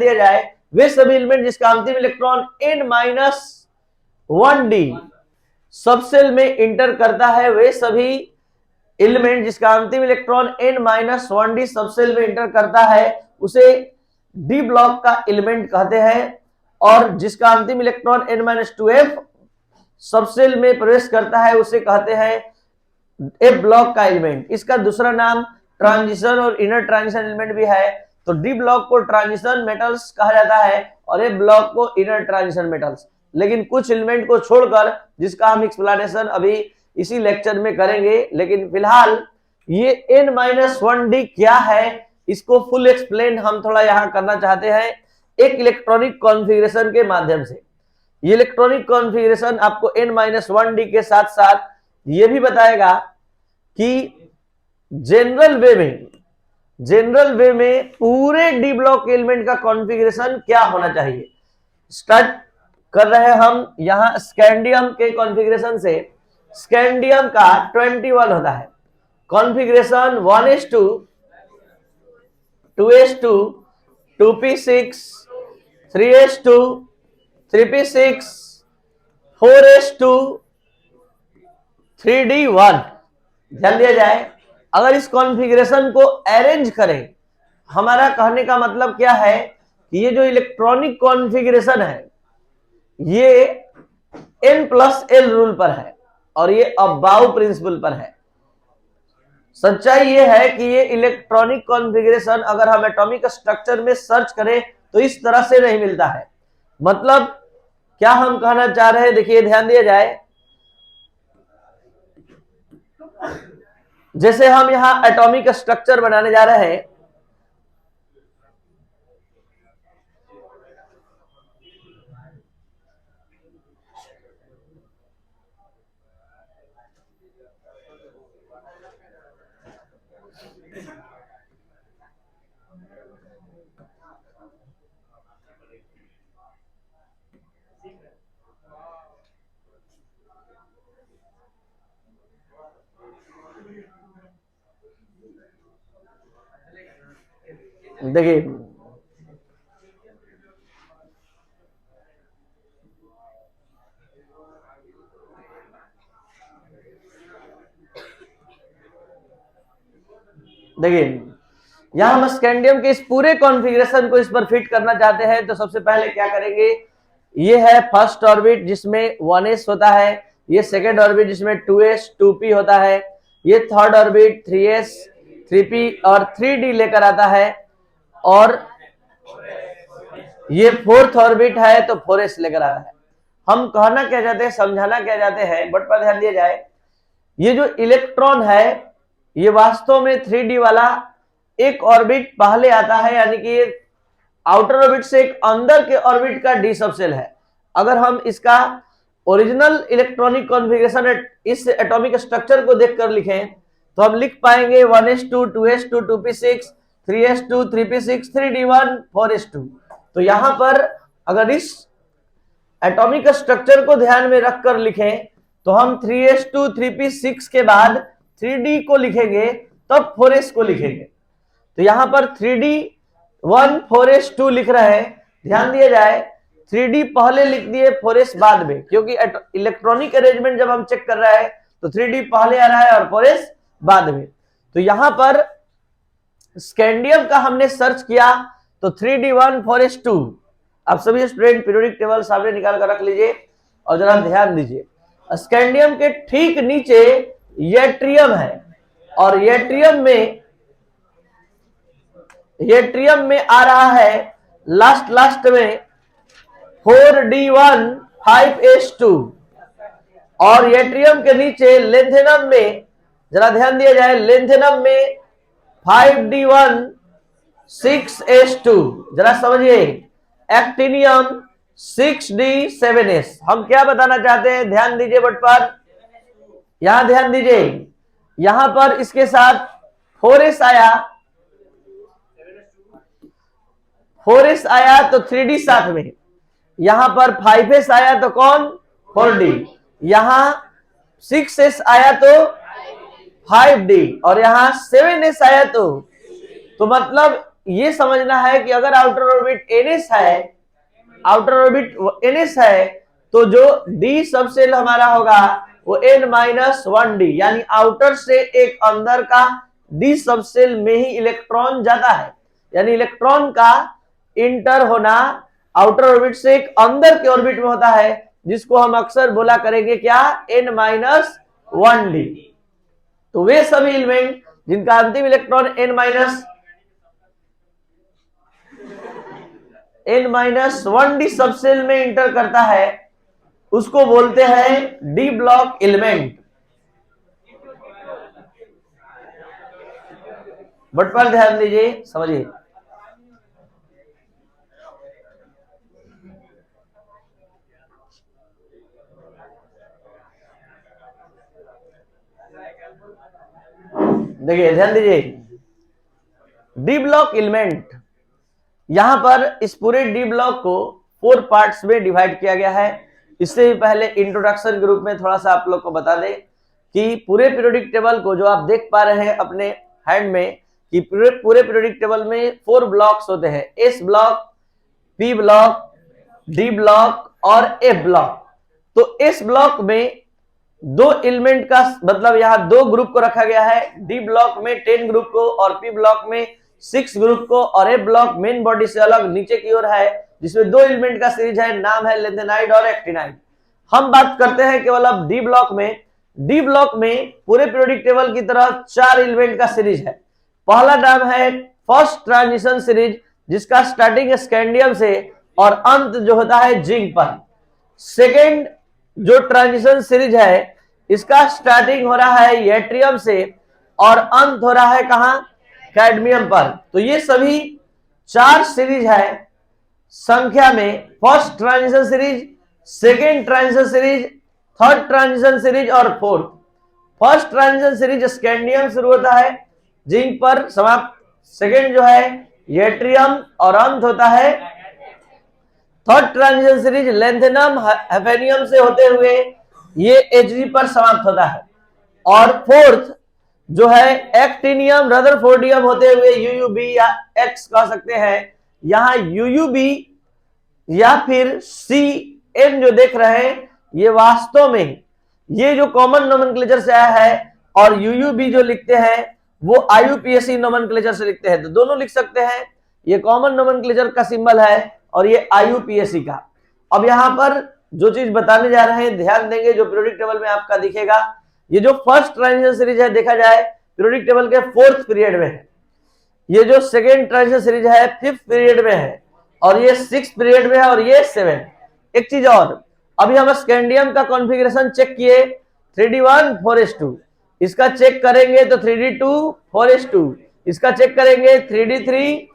दिया जाए वे सभी एलिमेंट जिसका अंतिम इलेक्ट्रॉन n-1d सब सेल में इंटर करता है, वे सभी एलिमेंट जिसका अंतिम इलेक्ट्रॉन n-1d सब सेल में इंटर करता है उसे डी ब्लॉक का एलिमेंट कहते हैं, और जिसका अंतिम इलेक्ट्रॉन n-2f सब सेल में प्रवेश करता है उसे कहते हैं एफ ब्लॉक का एलिमेंट। इसका दूसरा नाम ट्रांजिशन और इनर ट्रांजिशन एलिमेंट भी है। तो डी ब्लॉक को ट्रांजिशन मेटल्स कहा जाता है और एफ ब्लॉक को इनर ट्रांजिशन मेटल्स। लेकिन कुछ एलिमेंट को छोड़कर जिसका हम एक्सप्लेनेशन अभी इसी लेक्चर में करेंगे, लेकिन फिलहाल ये n-1d क्या है इसको फुल एक्सप्लेन हम थोड़ा यहां करना चाहते हैं एक इलेक्ट्रॉनिक कॉन्फ़िगरेशन के माध्यम से। ये इलेक्ट्रॉनिक कॉन्फ़िगरेशन आपको n-1d के साथ साथ ये भी बताएगा कि जनरल वे में पूरे डी ब्लॉक एलिमेंट का कॉन्फ़िगरेशन क्या होना चाहिए। स्टार्ट कर रहे हैं हम यहां स्कैंडियम के कॉन्फ़िगरेशन से। स्कैंडियम का 21 होता है configuration, 1s2 2s2 2p6 3s2 3p6 4s2 3d1। ध्यान दिया जाए, अगर इस कॉन्फ़िगरेशन को अरेंज करें, हमारा कहने का मतलब क्या है कि ये जो इलेक्ट्रॉनिक कॉन्फ़िगरेशन है ये n+l रूल पर है और ये अबाउ प्रिंसिपल पर है। सच्चाई ये है कि ये इलेक्ट्रॉनिक कॉन्फ़िगरेशन अगर हम एटॉमिक स्ट्रक्चर में सर्च करें तो इस तरह से नहीं मिलता है। मतलब क्या हम कहना चाह रहे हैं, देखिए ध्यान दिया जाए, जैसे हम यहां एटॉमिक स्ट्रक्चर बनाने जा रहे हैं, देखिए यहां हम स्कैंडियम के इस पूरे कॉन्फ़िगरेशन को इस पर फिट करना चाहते हैं। तो सबसे पहले क्या करेंगे, ये है फर्स्ट ऑर्बिट जिसमें 1s होता है, ये सेकेंड ऑर्बिट जिसमें 2s 2p होता है, ये थर्ड ऑर्बिट 3s 3p और 3d लेकर आता है, और ये फोर्थ ऑर्बिट है तो 4s लेकर आता है। हम कहना क्या चाहते हैं, समझाना क्या चाहते हैं, बट पर ध्यान दिया जाए, ये जो इलेक्ट्रॉन है ये वास्तव में 3d वाला एक ऑर्बिट पहले आता है, यानी कि ये आउटर ऑर्बिट से एक अंदर के ऑर्बिट का डी सबसेल है। अगर हम इसका ओरिजिनल इलेक्ट्रॉनिक कॉन्फ़िगरेशन इस एटॉमिक स्ट्रक्चर को देखकर लिखें तो हम लिख पाएंगे 1s2 2s2 2p6 3s2 3p6 3d1 4s2। तो यहां पर अगर इस एटॉमिक स्ट्रक्चर को ध्यान में रखकर लिखें तो हम 3s2 3p6 के बाद 3d को लिखेंगे तब 4s को लिखेंगे। तो यहां पर 3d1 4s2 लिख रहे हैं। ध्यान दिया जाए 3d पहले लिख दिए 4s बाद में, क्योंकि इलेक्ट्रॉनिक अरेंजमेंट जब हम चेक कर रहे हैं तो 3d पहले आ रहा है और 4s बाद में। तो यहां पर स्कैंडियम का हमने सर्च किया तो 3d1 4s2। आप सभी स्टूडेंट पीरियोडिक टेबल सामने निकाल कर रख लीजिए और जरा ध्यान दीजिए, स्कैंडियम के ठीक नीचे यट्रियम है और यट्रियम में आ रहा है लास्ट में 4d1 5s2, और यट्रियम के नीचे लेंथेनम में, जरा ध्यान दिया जाए, लेंथेनम में 5d1 6s2। जरा समझिए, एक्टिनियम 6d7s। हम क्या बताना चाहते हैं, ध्यान दीजिए बट पर, यहां ध्यान दीजिए, यहां पर इसके साथ 4s आया तो 3d साथ में, यहां पर 5s आया तो कौन 4d, यहां 6s आया तो 5d और यहां 7s आया तो मतलब ये समझना है कि अगर आउटर ऑर्बिट NS है, आउटर ऑर्बिट NS है, तो जो d सबसेल हमारा होगा वो n-1d, यानी आउटर से एक अंदर का d सबसेल में ही इलेक्ट्रॉन जाता है। यानी इलेक्ट्रॉन का इंटर होना आउटर ऑर्बिट से एक अंदर के ऑर्बिट में होता है, जिसको हम अक्सर बोला करेंगे क्या, n-1d। तो वे सभी एलिमेंट जिनका अंतिम इलेक्ट्रॉन n-1d सबसेल में इंटर करता है, उसको बोलते हैं डी ब्लॉक एलिमेंट। बट पर ध्यान दीजिए, समझिए। देखिए ध्यान दीजिए, डी ब्लॉक एलिमेंट, यहां पर इस पूरे डी ब्लॉक को 4 पार्ट्स में डिवाइड किया गया है। इससे भी पहले इंट्रोडक्शन के रूप में थोड़ा सा आप लोग को बता दें कि पूरे पीरियोडिक टेबल को जो आप देख पा रहे हैं अपने हैंड में, कि पूरे पीरियोडिक टेबल में 4 ब्लॉक्स होते हैं, S block, P block, D block और एफ ब्लॉक। तो एस ब्लॉक में 2 एलिमेंट का मतलब यहाँ 2 ग्रुप को रखा गया है, डी ब्लॉक में 10 ग्रुप को और पी ब्लॉक में 6 ग्रुप को, और एफ ब्लॉक मेन बॉडी से अलग नीचे की ओर है, जिसमें 2 एलिमेंट का सीरीज है, नाम है लेंथेनाइड और एक्टिनाइड। हम बात करते हैं केवल अब डी ब्लॉक में। डी ब्लॉक में पूरे पीरियोडिक टेबल की तरह 4 एलिमेंट का सीरीज है। पहला नाम है फर्स्ट ट्रांजिशन सीरीज, जिसका स्टार्टिंग स्कैंडियम से और अंत जो होता है जिंक पर। सेकेंड जो ट्रांजिशन सीरीज है, इसका स्टार्टिंग हो रहा है यट्रियम से और अंत हो रहा है कहां, कैडमियम पर। तो ये सभी 4 सीरीज है संख्या में, first transition series, second transition series, third transition series और fourth. First transition series scandium शुरू होता है, जिंक पर समाप्त। सेकेंड जो है यट्रियम और अंत होता है। थर्ड ट्रांजिशन सीरीज लेंथेनम हेफेनियम से होते हुए ये Hg पर समाप्त होता है। और फोर्थ जो है एक्टिनियम रदरफोर्डियम होते हुए UUB या X कह सकते हैं। यहां UUB या फिर CN जो देख रहे हैं, ये वास्तव में ये जो कॉमन नोमेनक्लेचर से आया है, और UUB जो लिखते हैं वो IUPAC नोमेनक्लेचर से लिखते हैं। तो दोनों लिख सकते हैं, ये कॉमन नोमेनक्लेचर का सिंबल है और ये IUPAC का। अब यहां पर जो चीज बताने जा रहे हैं ध्यान देंगे, जो पीरियोडिक टेबल में आपका दिखेगा, ये जो फर्स्ट ट्रांजिशन सीरीज है देखा जाए पीरियोडिक टेबल के 4th पीरियड में है, ये जो सेकेंड ट्रांजिशन सीरीज है 5th पीरियड में है, और ये 6th पीरियड में है, और ये 7th। एक चीज और, अभी हम स्कैंडियम का कॉन्फ़िगरेशन चेक किए 3d1 4s2, इसका चेक करेंगे तो 3d2 4s2, इसका चेक करेंगे 3d3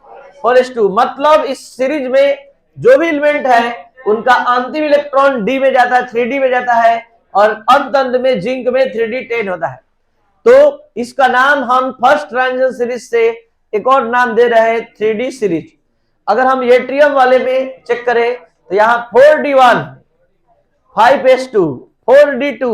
4s2। मतलब इस सीरीज में जो भी एलिमेंट है उनका अंतिम इलेक्ट्रॉन डी में जाता है, 3d में जाता है, और अंत में जिंक में 3d10 होता है। तो इसका नाम हम फर्स्ट ट्रांजिशन सीरीज से एक और नाम दे रहे हैं 3d सीरीज। अगर हम यट्रियम वाले में चेक करें तो यहाँ 4d1 5s2 4d2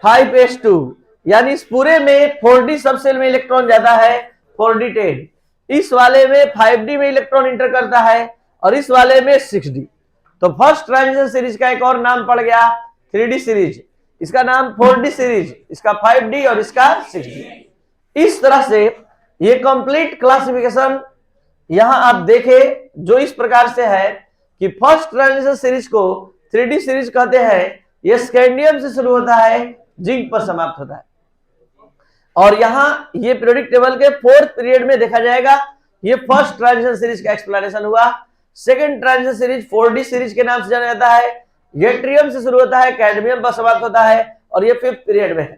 5s2, यानी इस पूरे में 4d सबसेल में इलेक्ट्रॉन जाता है 4d10, इस वाले में 5d में इलेक्ट्रॉन इंटर करता है, और इस वाले में 6d। तो फर्स्ट ट्रांजिशन सीरीज का एक और नाम पड़ गया 3d सीरीज, इसका नाम 4d सीरीज, इसका 5d और इसका 6d। इस तरह से ये कंप्लीट क्लासिफिकेशन यहां आप देखें जो इस प्रकार से है कि फर्स्ट ट्रांजिशन सीरीज को 3d सीरीज कहते हैं। ये स्कैंडियम से शुरू होता है, जिंक पर समाप्त होता है। और यहां ये पीरियोडिक टेबल के 4th पीरियड में देखा जाएगा। ये फर्स्ट ट्रांजिशन सीरीज का एक्सप्लेनेशन हुआ। Second transition series 4d series के नाम से जाना जाता है, यट्रियम से शुरू होता है, कैडमियम पर समाप्त होता है, और ये 5th पीरियड में है।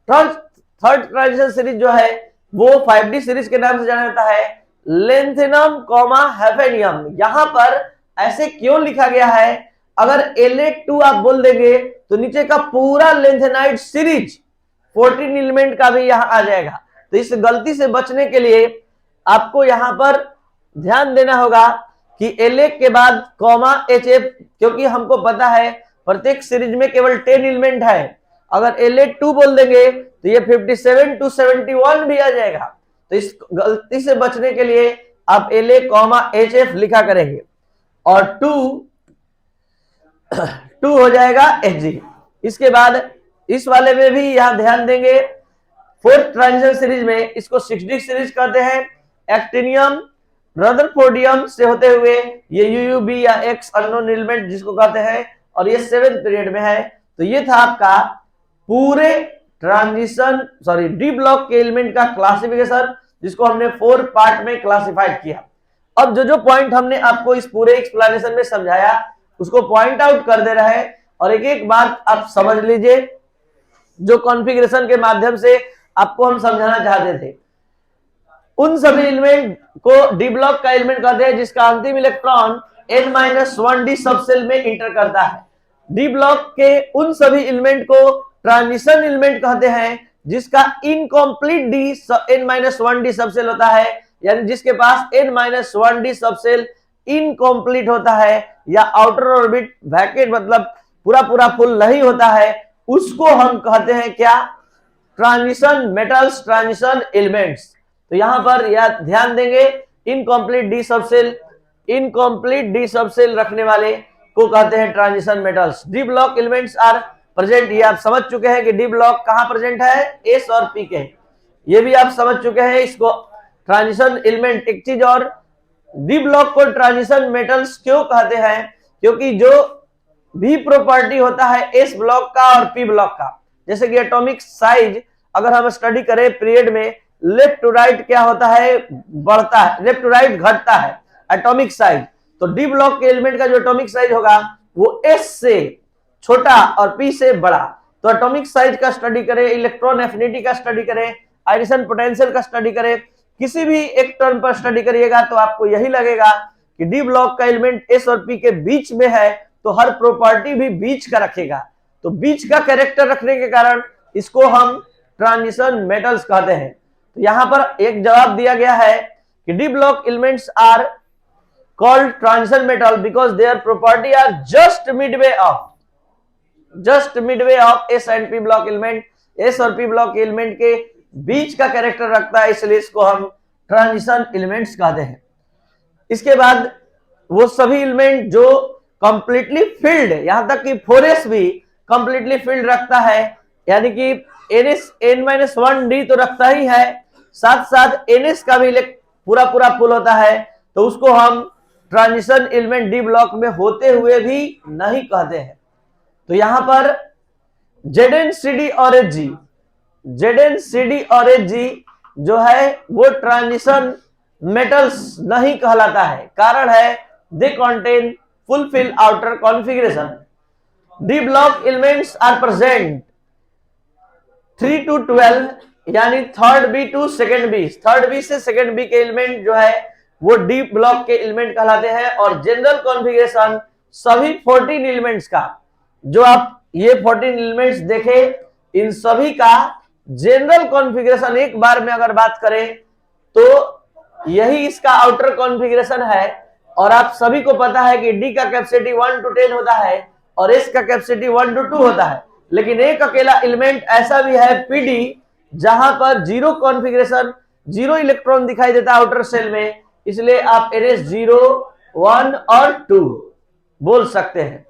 थर्ड ट्रांजिशन सीरीज जो है वो 5d सीरीज के नाम से जाना जाता है, लेंथेनम कॉमा हेफेनियम। यहां पर ऐसे क्यों लिखा गया है, अगर La2 आप बोल देंगे तो नीचे का पूरा लेंथेनाइड सीरीज 14 एलिमेंट का भी यहां आ जाएगा। तो इस गलती से बचने के लिए आपको यहां पर ध्यान देना होगा कि La के बाद कॉमा HF, क्योंकि हमको पता है प्रत्येक सीरीज में केवल 10 एलिमेंट है। अगर La2 बोल देंगे तो ये 57 to 71 भी आ जाएगा। तो इस गलती से बचने के लिए आप La, लिखा करेंगे और 2 हो जाएगा Hg। इसके बाद इस वाले में भी यहां ध्यान देंगे, फोर्थ ट्रांजिशन सीरीज में इसको 6D सीरीज कहते हैं, एक्टिनियम रदरफोर्डियम से होते हुए ये यूयूबी या एक्स अननोन एलिमेंट जिसको कहते हैं, और ये 7th पीरियड में है। तो ये था आपका पूरे डी ब्लॉक के एलिमेंट का क्लासिफिकेशन, जिसको हमने 4 पार्ट में क्लासिफाइड किया। अब जो पॉइंट हमने आपको इस पूरे एक्सप्लेनेशन में समझाया उसको पॉइंट आउट कर दे रहे हैं, और एक एक बात आप समझ लीजिए जो कॉन्फ़िगरेशन के माध्यम से आपको हम समझाना चाहते थे। उन सभी एलिमेंट को डी ब्लॉक का एलिमेंट कहते हैं जिसका अंतिम इलेक्ट्रॉन n-1d सबसेल में इंटर करता है। डी ब्लॉक के उन सभी एलिमेंट को ट्रांजिशन एलिमेंट कहते हैं जिसका इनकम्प्लीट डी n-1d सबसेल होता है, यानी जिसके पास n-1d सबसेल इनकम्प्लीट होता है या आउटर ऑर्बिट वैकेट मतलब पूरा फुल नहीं होता है, उसको हम कहते हैं क्या? Transition metals, transition elements. तो यहां पर यह ध्यान देंगे, इनकम्प्लीट डी सबसेल रखने वाले को कहते हैं transition metals. D block elements are present, ये आप समझ चुके हैं कि डी ब्लॉक कहां प्रेजेंट है, एस और पी के, ये भी आप समझ चुके हैं। इसको ट्रांजिशन एलिमेंट एक चीज और, डी ब्लॉक को ट्रांजिशन मेटल्स क्यों कहते हैं? क्योंकि जो भी प्रॉपर्टी होता है एस ब्लॉक का और पी ब्लॉक का, जैसे कि एटॉमिक साइज अगर हम स्टडी करें पीरियड में, लेफ्ट टू राइट क्या होता है, बढ़ता है, लेफ्ट टू राइट घटता है एटॉमिक साइज। तो डी ब्लॉक के एलिमेंट का जो एटॉमिक साइज होगा वो एस से छोटा और पी से बड़ा। तो एटॉमिक साइज का स्टडी करें, इलेक्ट्रॉन एफिनिटी का स्टडी करें, आयनिसन पोटेंशियल का स्टडी करें, किसी भी एक टर्म पर स्टडी करिएगा तो आपको यही लगेगा कि डी ब्लॉक का एलिमेंट एस और पी के बीच में है, तो हर प्रॉपर्टी भी बीच का रखेगा। तो बीच का कैरेक्टर रखने के कारण इसको हम ट्रांजिशन मेटल्स कहते हैं। तो यहां पर एक जवाब दिया गया है कि D block elements are called transition metal because their property are just midway of S and P block element. S और पी ब्लॉक एलिमेंट के बीच का कैरेक्टर रखता है, इसलिए इसको हम ट्रांजिशन एलिमेंट्स कहते हैं। इसके बाद वो सभी एलिमेंट जो कंप्लीटली फिल्ड, यहां तक कि 4s भी कंप्लीटली फिल्ड रखता है, यानी कि n-1d तो रखता ही है, साथ साथ ns का भी पूरा फुल होता है, तो उसको हम ट्रांजिशन एलिमेंट डी ब्लॉक में होते हुए भी नहीं कहते हैं। तो यहां पर Zn, Cd और Hg जो है वो ट्रांजिशन मेटल्स नहीं कहलाता है। कारण है they contain fulfil outer configuration. D block elements are present 3 to 12, यानी third B to second B, third B से सेकेंड बी के एलिमेंट जो है वो डी ब्लॉक के एलिमेंट कहलाते हैं। और जनरल कॉन्फ़िगरेशन सभी 14 एलिमेंट्स का, जो आप ये 14 एलिमेंट्स देखें, इन सभी का जनरल कॉन्फ़िगरेशन एक बार में अगर बात करें तो यही इसका आउटर कॉन्फ़िगरेशन है। और आप सभी को पता है कि डी का कैपेसिटी 1 to 10 होता है और एस का कैपेसिटी 1 to 2 होता है, लेकिन एक अकेला एलिमेंट ऐसा भी है पीडी जहां पर जीरो कॉन्फ़िगरेशन, जीरो इलेक्ट्रॉन दिखाई देता है आउटर सेल में, इसलिए आप NS0, 1 और 2 बोल सकते हैं।